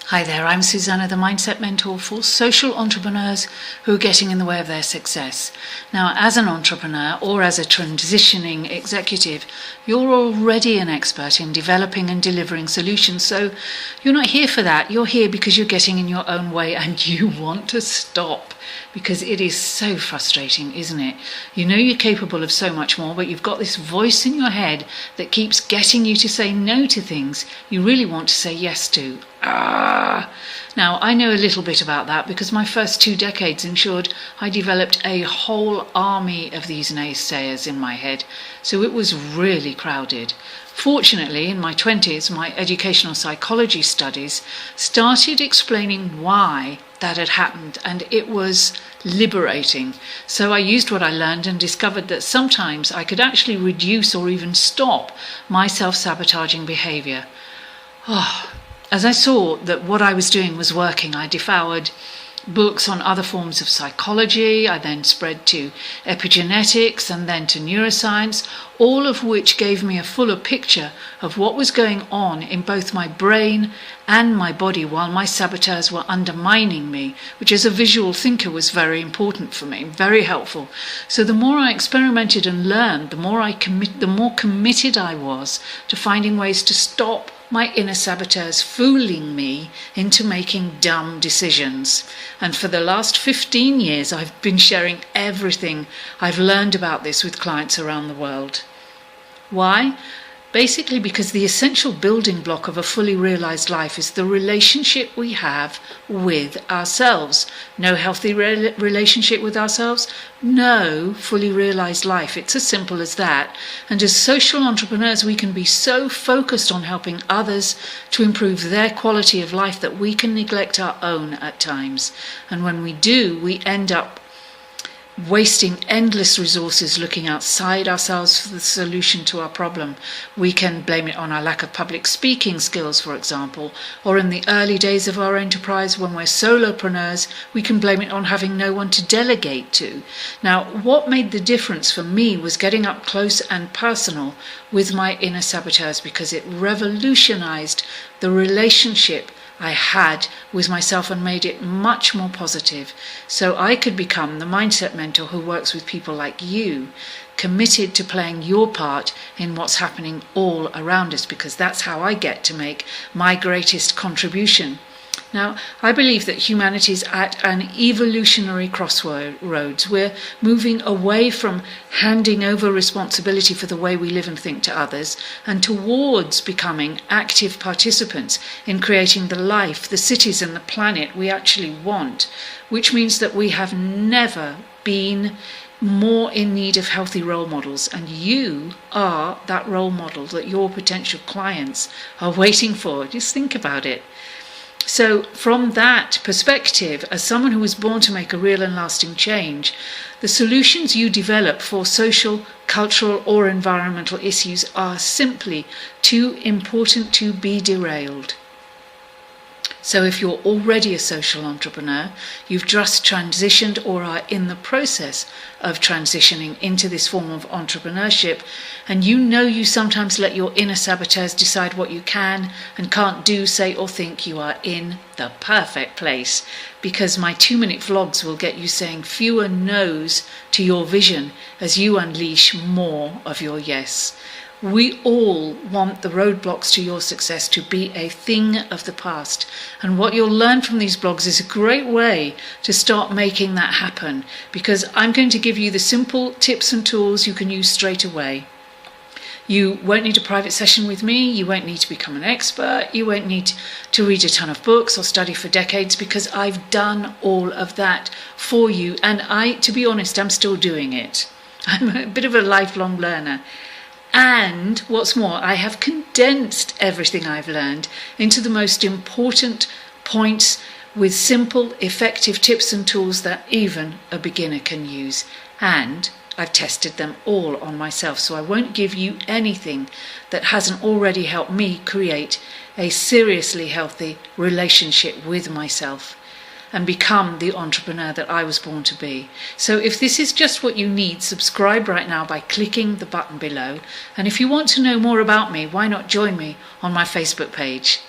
Hi there, I'm Suzanna, the Mindset Mentor for social entrepreneurs who are getting in the way of their success. Now, as an entrepreneur or as a transitioning executive, you're already an expert in developing and delivering solutions. So you're not here for that. You're here because you're getting in your own way and you want to stop, because it is so frustrating, isn't it? You know you're capable of so much more, but you've got this voice in your head that keeps getting you to say no to things you really want to say yes to. Now, I know a little bit about that because my first 2 decades ensured I developed a whole army of these naysayers in my head, so it was really crowded. Fortunately, in my 20s, my educational psychology studies started explaining why that had happened, and it was liberating. So I used what I learned and discovered that sometimes I could actually reduce or even stop my self-sabotaging behavior. As I saw that what I was doing was working, I devoured books on other forms of psychology. I then spread to epigenetics and then to neuroscience, all of which gave me a fuller picture of what was going on in both my brain and my body while my saboteurs were undermining me, which as a visual thinker was very important for me, very helpful. So the more I experimented and learned, the more committed I was to finding ways to stop my inner saboteurs fooling me into making dumb decisions. And for the last 15 years, I've been sharing everything I've learned about this with clients around the world. Why? Basically because the essential building block of a fully realized life is the relationship we have with ourselves. No healthy relationship with ourselves, no fully realized life. It's as simple as that. And as social entrepreneurs, we can be so focused on helping others to improve their quality of life that we can neglect our own at times. And when we do, we end up wasting endless resources looking outside ourselves for the solution to our problem. We can blame it on our lack of public speaking skills, for example, or in the early days of our enterprise when we're solopreneurs, we can blame it on having no one to delegate to. Now, what made the difference for me was getting up close and personal with my inner saboteurs, because it revolutionized the relationship I had with myself and made it much more positive, so I could become the mindset mentor who works with people like you, committed to playing your part in what's happening all around us, because that's how I get to make my greatest contribution. Now, I believe that humanity is at an evolutionary crossroads. We're moving away from handing over responsibility for the way we live and think to others and towards becoming active participants in creating the life, the cities and the planet we actually want, which means that we have never been more in need of healthy role models, and you are that role model that your potential clients are waiting for. Just think about it. So from that perspective, as someone who was born to make a real and lasting change, the solutions you develop for social, cultural or environmental issues are simply too important to be derailed. So if you're already a social entrepreneur, you've just transitioned or are in the process of transitioning into this form of entrepreneurship, and you know you sometimes let your inner saboteurs decide what you can and can't do, say or think, you are in the perfect place, because my 2-minute vlogs will get you saying fewer no's to your vision as you unleash more of your yes. We all want the roadblocks to your success to be a thing of the past. And what you'll learn from these blogs is a great way to start making that happen, because I'm going to give you the simple tips and tools you can use straight away. You won't need a private session with me, you won't need to become an expert, you won't need to read a ton of books or study for decades, because I've done all of that for you. And to be honest, I'm still doing it. I'm a bit of a lifelong learner. And what's more, I have condensed everything I've learned into the most important points with simple, effective tips and tools that even a beginner can use. And I've tested them all on myself, so I won't give you anything that hasn't already helped me create a seriously healthy relationship with myself and become the entrepreneur that I was born to be. So if this is just what you need, subscribe right now by clicking the button below. And if you want to know more about me, why not join me on my Facebook page?